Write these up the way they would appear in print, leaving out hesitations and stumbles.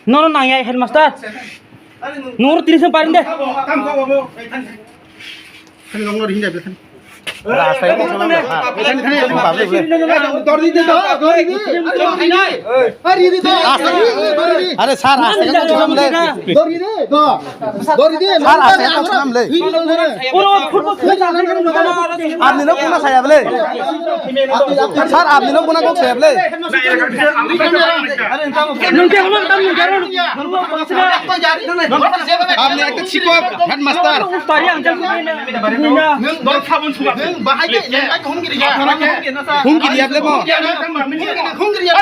No, nangya headmaster. Nur tiris parin deh. রাস্তায় আরে sir আসতে কেন সামলে সামলে আপনি লোক কোনা ছায়া বলে স্যার আপনি লোক কোনা কোক ছায়া বলে আপনি একটা শিক্ষক হেডমাস্টার হুমকিরিয়া বলে হুমকিরিয়া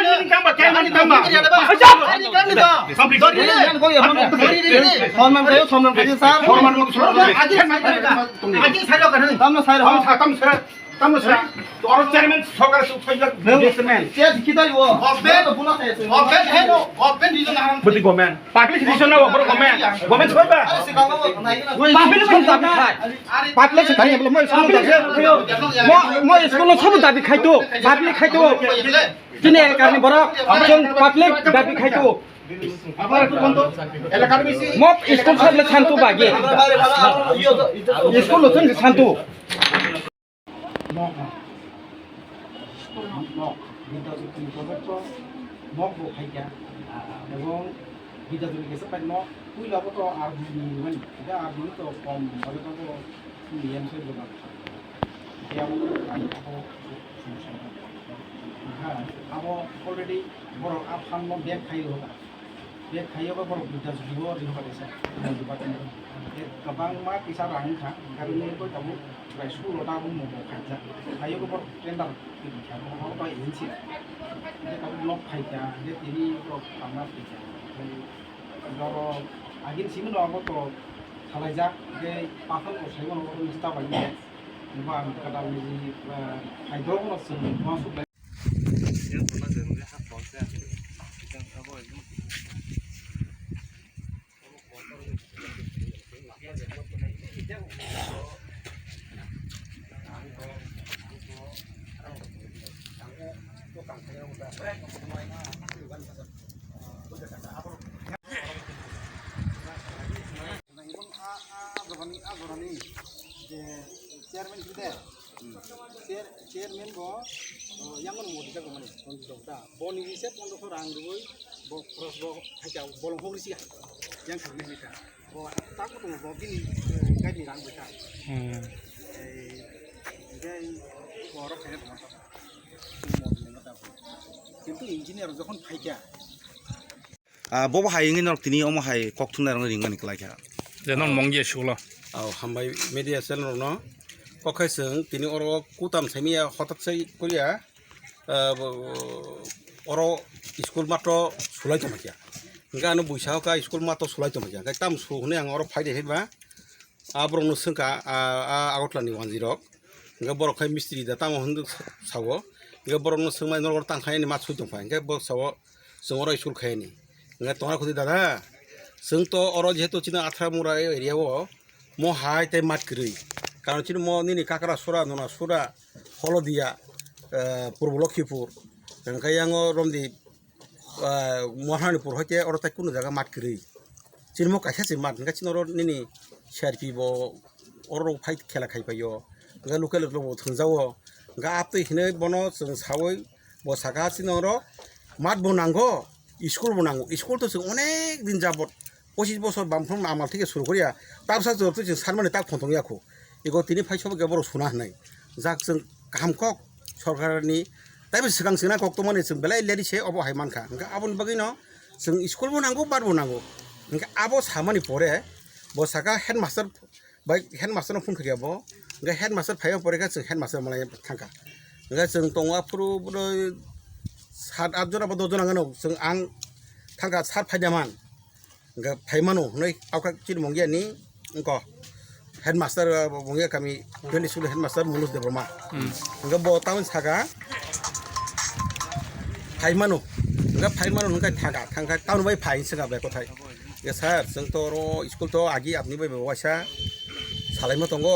চেয়ারম্যান সরকার দাবি খাইতো পাবলিক খাইতো চিনে কারণে বড় পাবলিক দাবি খাইতো মপ স্কুল সামনে শান্তু বাগে স্কুল হচ্ছেন শান্তু এবং বিদ্যাধরী গেছে পাই ন কুইলাবো তো আর মানে এটা আর দিন তো কম ভাবে তো নিয়ম সে দোকান যেমন আমি আবো সমস্যা হ্যাঁ আবো অলরেডি বড় আফান বেগ খাই হোক বেগ খাইयोबा বড় বিদ্যাধরীবো দিন পাইছে गोबां मा फैसा रां था गारिनि को दाबो प्राय 16टा बुंनो खाजा खाइयोबा बड़ टेन्डार खाबो बाय एजेन्सि दाबो ब्लक खाइजा जे तिनि को खाना फैसा दरो आगिन सिमन आबो तो खालायजा जे पाखल को साइबन को निस्ता बाय बा कादा नि खाइदो को सं मा सुब्लाय chairman kita chairman bo yang mana mau kita kemana untuk kita bon ini saya pun untuk orang dulu bo cross bo hanya bolong hoki sih yang kami kita bo takut tuh bo ini kayak di orang kita jadi orang kaya apa কিন্তু engineer যখন ফাইকা Bob হাইঙ্গিন তিনি অম high ককথুনার রিংগানি কলাইখা যেন মংগিয়ে শুলো হামবাই media channel ন কখাইসং তিনি or কুতাম সাইমিয়া হঠাৎ করিয়া or school মাত্র সুলাইতো মাকিয়া ইনকা আনো বৈশাখকা স্কুল মাত্র সুলাইতো মাকিয়া গাই তাম সুহনে আং অর ফাইদে হেবা আব্রংনো সংকা আগতলানি 10 ইনকা বরখাই মিস্ত্রি দা তাম হন্দু সাwo ইনকা বরংনো সংমাই নরগর তাंखायनि मा सुइतो फाय इनका ब साwo जों अर स्कुल खायनि इनका तोरा खुदि दादा जों तो अर जेहेतु चिना आथरा मुरा एरियाव म हाय ताय मात करै कारण चिन म निनि काकरा सुरा नना सुरा हलदिया पूर्व लखीपुर इनका आङो रमदि महारानीपुर हते अर ताय कुनु जागा मात करै चिन म कायसासे मात इनका चिन अर निनि सीआरपी ब अर फाइट खेला खायपायो इनका लोकेल लो थंजावो इनका आपते हिने बनो जों सावै ब सागा चिन अर मात बनांगो स्कुल बनांगो स्कुल तो जों अनेक दिन जाबत 25 বছর বামফ্রম আমাল থেকে শুরু করিয়া তারপর যত जों सारमाने ताक फंथं याखो एगो तिनि फाइसबो गेबर सुना हनाय जाक जों गाहाम कक सरकारनि ताइबो सिगां सिना कक तो माने जों बेलाय लेरि से अबो हाय मानखा इनका आबन बगैनो जों स्कुलबो नांगौ बारबो नांगौ इनका आबो सामानि परे बसाका हेडमास्टार बाय हेडमास्टार फन खियाबो इनका हेडमास्टार फाय परेका जों हेडमास्टार मालाय थांखा इनका जों तंगा पुरु 7-8 जना बा 10 जना गनो जों आं थांखा सार फायदामान इनका फायमानो नै आवका चिन मंगियानि इनका हेडमास्टार मंगिया kami बेनि स्कुल हेडमास्टार मुलुस देब्रमा इनका bo taman saga फाइमानो नोंगा फाइमानो नोंगा थांगा टाउन बाय फाइन सिंगा बे गथाय ये सार जों तो स्कुल तो आगि आपनि बाय बायसा सालायमो दंगो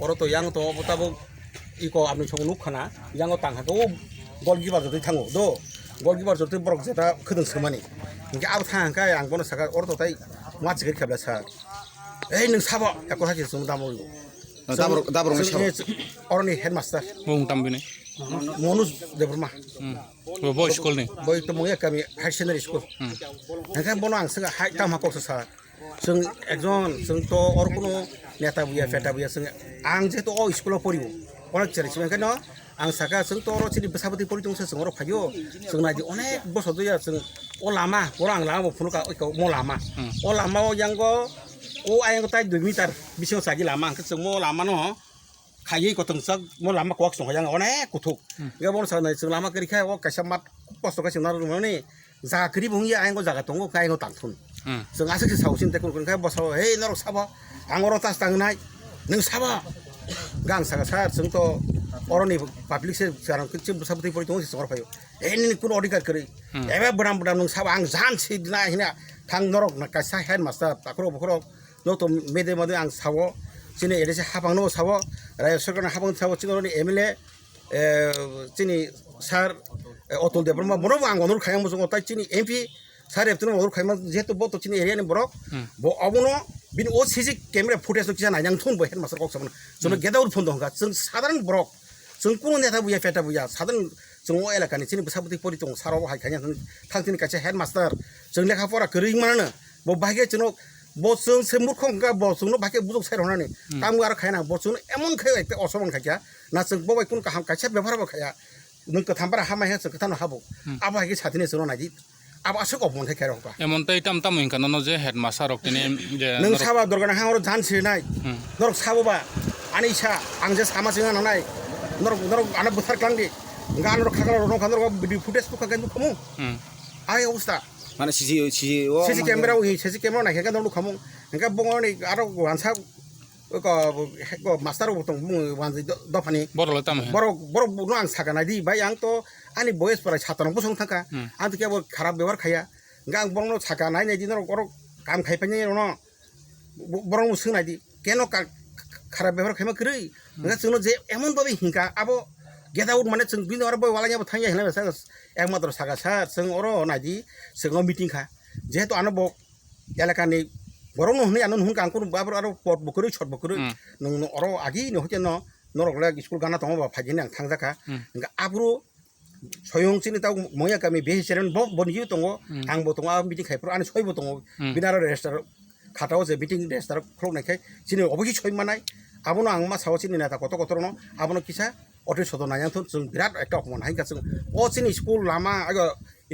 अर तो yang तो बताबो इको आपनि संग नुखाना yang तांहाखौ गलगिबार जति थांगो दो गलगिबार जति बरक जेता खोदों सोमानि इनके आब थांखाय आं बनो सागा अर तो ताय मानसिखौ खेबला सार ए नों साबो एको हाजि जों दामो दाबर अरनि हेडमास्टार बुं तामबिने मनोज देबरमा बो स्कुल नि boy to moya kami high secondary school nangka bono ang sanga high tam hakok sa जों एकजन जों तो और कोनो नेता बुया फेटा बुया जों आं जे तो स्कुलाव पढिबो अनेक चेरिस बेखायनो आं साका जों तो र चिनि बेसाबति पढि दंसो जों र फायो जों नादि अनेक बसर दया जों ओ लामा बर आं लामा फुनुका म लामा ओ लामा यांगो ओ आयंग ताय 2 मिटार बिसिङाव सागि लामा आंखो जों म लामा न खायै गथंसाक म लामा कवाक सं yang अनेक कुथुक गे बन सानाय जों लामा करिखा ओ कायसा मात पस्त का सिंना रमनि जाकरि बुंगि आयंग जागा दंगो कायंग तांथुन जों आसो सावसिन तेकुन कुनखाय बसाव हे नरक साबा आं अर तास तांनाय नों साबा गां सागा सार जों तो अरनि पाब्लिक से जारां किछि बसाबति परि दंसो सर फायो ए नि कुन अधिकार करि एबे बडाम बडाम नों साबा आं जान सिदना हिना थां नरक ना कायसा हेड मास्टार ताखरो बखरो न तो मेदे मदे आं सावो चिनि एदेसे हाबांनो सावो राय सरकारनि हाबां सावो चिनरनि एमएलए चिनि सार अतुल देबरमा बनो आं अनुर खायम जों ताय चिनि एमपि सार एप्तनो अनुर खायम जेतु बतो चिनि एरियानि बरक बो अबनो बिनि ओ सीसी कैमरा फुटेज किसा नायनां थुन बो हेड मास्टार कक्समन जों गेदाउट फन दंगा जों साधारण बरक जों कुनु नेता बुया फेटा बुया साधारण जों ओ एलाकानि चिनि बेसाबति परि दं साराव हायखाया थांथिनि कासे हेड मास्टार जों लेखा फरा करै मानो बो बागे जों बसजों से मुखंगा बसजों बाके बुजों साइर होनानै तामु आरो खायना बसजों एमन खाय एकते असमन खाया ना जों बबाय कुन काहाम कासे बेफार खाया नों कथामबार हामाय हेस कथानो हाबो आबा हागे साथिने जों नायदि आबा सो गबन खाय खायरका एमन ताय ताम ताम हिंखान न जे हेड मास्टार रक्तिनि जे नों साबा दरगाना हावर जान सिनाय नरक साबोबा आनिसा आं जे सामा सिङा नानाय नरक आना बुथार क्लांदि गान नरक खागला नरक खानर बिदि फुटेज तो खागन खमु आय अवस्था माने सीसी कैमरा सीसी कैमरा नायखागन दं खमु नका बङनि आरो वानसा को मास्टार बतं वानजि दफानि बरल ताम बर न आं सागानाय दि बाय आं तो आनि बयस पराय सातन बसं थाका आं तो केबो खराब व्यवहार खाया गा आं बंनो सागानाय नाय दिन गर काम खायफानि न बरं सोंनाय दि केनो खराब व्यवहार खायमा करै नका जोंनो जे एमन बाबे हिंका आबो गेदाउट माने जों बिनो आरो बय वालायाबो थांया हेला सा एकमात्र सागा सा जों अरो नायदि जों मिटिं खा जेहेतु आनो ब एलाकानि बरं हनै आनो हुन कांकुर बाबर आरो पट बकरै छट बकरै नों अरो आगि न हते न नरगला स्कुल गाना दङ बा फाजिने आं थांजाका नका आब्रु सयं चिनि ताव मया गामि बे हिसेरन ब बनियु दङ आंबो दङ मिटिं खायफ्र आनो सयबो दङ बिनार रेजिस्टार खाताव जे मिटिं रेजिस्टार फ्लौनायखाय चिनि अबखि सय मानाय आबनो आं मा साव चिनि नाता कत कतर न आबनो किसा अटे सद नायाथ जों बिराद एकटा अपमान हाइका जों अ चिनि स्कुल लामा आगो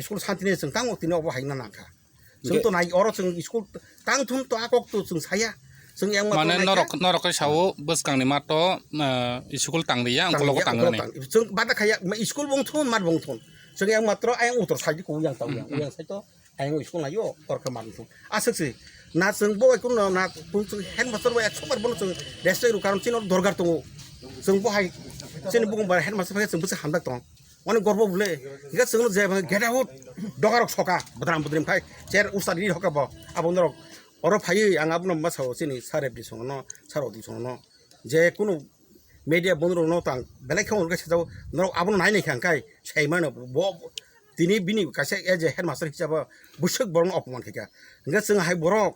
स्कुल शान्तिनि जों तां अतिनो अब हाइना नाका जों तो नाय अर जों स्कुल तां थुन तो आकक तो जों साया जों yang माने नरक सावो बसकांनि मात स्कुल तांदिया अंकलको तांगने जों बादा खाया स्कुल बंथुन मार बंथुन जों yang मात्र आयं उतर साइड को yang ताव yang साइड तो आयं स्कुल नायो अरख मारथुन आसोसै ना जों बय कुन ना जों हेड मास्टर बय 100 बार बनो जों रेस्टुरेन्ट कारण चिनो दरगार दङ जों बहाय चिनो बुंबार हेड मास्टर फै जों बस हामदाक दं अने गर्व बुले इगा जों जे गेट आउट दगारक सका बद्राम बद्रिम फाय जेर उस्तादि हकाब आबनरक अर फायै आं आबनो मा साव चिनि सार एफडि संग न सार अदि संग न जे कुनु मीडिया बंदर न तां बेलेग खाव गसे जाव नरक आबनो नायनाय खांखाय सायमानो ब दिनै बिनि कासे एज ए हेड मास्टर हिसाब बुसक बरन अपमान खाया इगा जों हाय बरक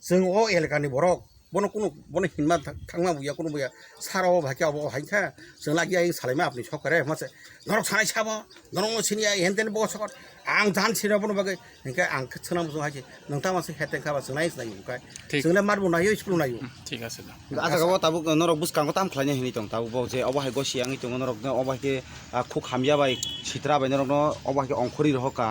जों अ एलकानि बरक बनो कुनु बनो हिनमा थांमा बुया कुनु बुया साराव भाके अब हायखा जों लागि आइ सालायमा आपनि सरकारे मासे नरक सानाय साब नरक सिनिया हेनतेन बसक आं जान सिरा बनो बागै इनका आं खोथना बुजो हाजे नोंता मासे हेतेन खाबा जों नायस नायो काय जोंले मारबो नायो स्कुल नायो ठीक আছে आजागाव ताबु नरक बुसकांगो ताम खलायने हिनि दं ताबु बो जे अबहाय गसि आंनि दं नरक अबहायके खुक हामिया बाय सित्रा बाय नरक अबहायके अंखरि रहका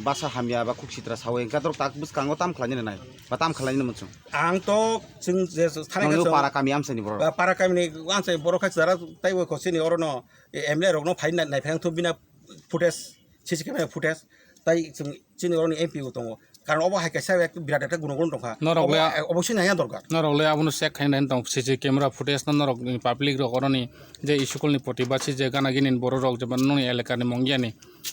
बासा हामिया बा खुक सित्रा सावे इनका दरक ताक बुसकांगो ताम खलायने नाय बा ताम खलायने मोनसुं आं तो जों जे थानाय नंगौ पारा कामि आमसेनि बर पारा कामिनि आंसे बर खाय जारा ताइबो खसिनि अरनो एमले रकनो फाइन नायफां तो बिना फुटेज सीसी कैमरा फुटेज ताइ जों चिनि अरनि एमपि दङ কারণ অবহায় কাছে বিরাট একটা গুণগুণ দরকার নরকলে অবশ্যই নাইয়া দরকার নরকলে আবুনো চেক খাইনাই দं সিসি ক্যামেরা ফুটেজ নরক পাবলিক রকরনি যে স্কুলनि प्रतिबादि जे गानागिनि बर' रक जे ननि एलेकानि मंगियानि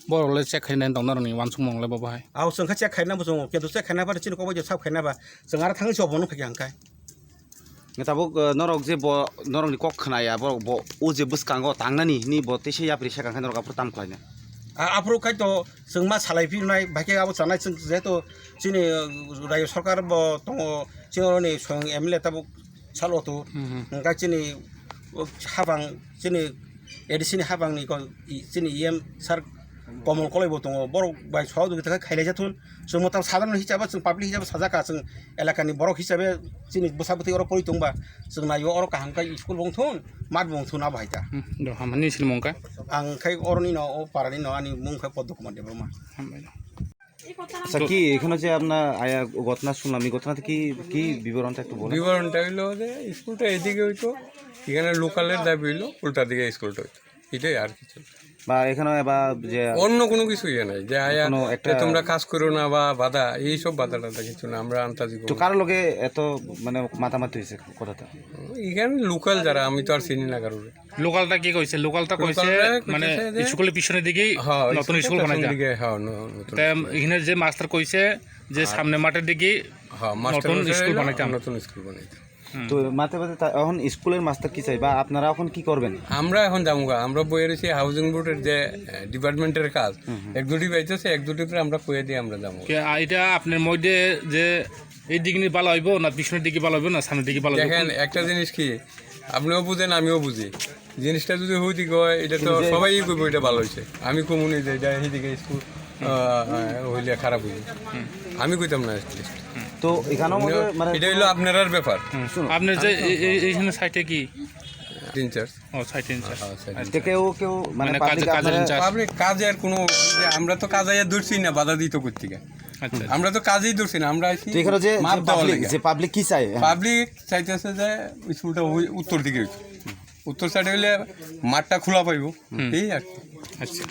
बर'ले चेक खाइनाय दं नरनि वानसुं मंगले बाहाय आव जोंखा चेक खायनांगौ जों किन्तु चेक खायनाबा चिन कबाय साब खायनाबा जों आरो थाङो जबावनो फैया हांखाय tabuk norok je bo norok ni kok khnaya bo o je buskango tangnani ni bo tese yapri seka khan norok apur tam khlaina आफोर खायथ' जों मा सालायफिननाय बाहाय आबो जानाय जों जेहेतु जोंनि रायजो सरकार दङ जोंनि स्वयं एमएलए ताबो साल'थु ओंखाय जोंनि हाबां जोंनि एडिसिनि हाबांनि जोंनि इएम सार कमल कलेबो दङ बर' बाय सहाव थाखाय खायलाय जाथुन जों मथा साधारन हिसाबै जों पाब्लिक हिसाबै साजाका जों एलाकानि बर' हिसाबै जोंनि बोसाबोथि अर परि दंबा जों नायो अर काहांखाय स्कुल बंथुन माद बंथुन आबाहायता हामानि सिलमंका आं खाय अरनि न पारानि न आनि मुंखाय पद्म कुमार देब्रमा saki এখানে যে আপনার আয়া ঘটনা শুনলাম এই ঘটনাতে কি কি বিবরণটা একটু বলুন বিবরণটা হইলো যে স্কুলটা এদিকে হইতো এখানে লোকালের দাবি হইলো উল্টা দিকে স্কুলটা হইতো এটাই আর কিছু বা এখানে বা যে অন্য কোনো কিছু ইয়ে নাই যে আয়া কোনো একটা- তোমরা কাজ করো না বা বাধা এইসব বাধা টাধা কিছু না আমরা আন্তাজি তো কারো লোকে এত মানে মাতামাতি হয়েছে কথাটা এখানে লোকাল যারা আমি তো আর চিনি না কারোর লোকালটা কি কইছে লোকালটা কইছে মানে স্কুলের পিছনের দিকেই নতুন স্কুল বানাইছে দিকে হ্যাঁ নতুন তা এখানে যে মাস্টার কইছে যে সামনে মাঠের দিকে হ্যাঁ মাস্টার নতুন স্কুল বানাইতাম নতুন স্কুল বানাইতাম তো মাতে মাতে এখন স্কুলের মাস্টার কি চাই বা আপনারা এখন কি করবেন আমরা এখন যাবো আমরা বইয়ে রয়েছি হাউজিং বোর্ডের যে ডিপার্টমেন্টের কাজ এক দুটি পাইতেছে এক দুটি করে আমরা কয়ে দিয়ে আমরা যাবো এটা আপনার মধ্যে যে এই দিকে নিয়ে ভালো হইব না পিছনের দিকে ভালো হইব না সামনের দিকে ভালো হইব দেখেন একটা জিনিস কি আপনিও বুঝেন আমিও বুঝি জিনিসটা যদি হইতে হয় এটা তো সবাই কইব এটা ভালো হয়েছে আমি কমুনি যে এটা এইদিকে স্কুল হইলে খারাপ হইবে আমি কইতাম না তো এখানেও মানে এটা হইলো আপনার ব্যাপার আপনার যে এইখানে সাইটে কি ইনচার্জ ও সাইটে ইনচার্জ কেউ কেউ মানে মানে পাবলিক কাজের ইনচার্জ পাবলিক কাজে আর কোনো আমরা তো কাজে আর ধরছি না বাধা দিত কর্তিকা আচ্ছা আমরা তো কাজেই ধরছি না আমরা আইছি তো এখানে যে মাপ দেওয়ার পাবলিক লাগি। যে পাবলিক কি চাই পাবলিক চাইতেছে যে স্কুলটা উত্তর দিকে হইতো উত্তর সাইডে হইলে মাঠটা খোলা পাইব এই আর কি আচ্ছা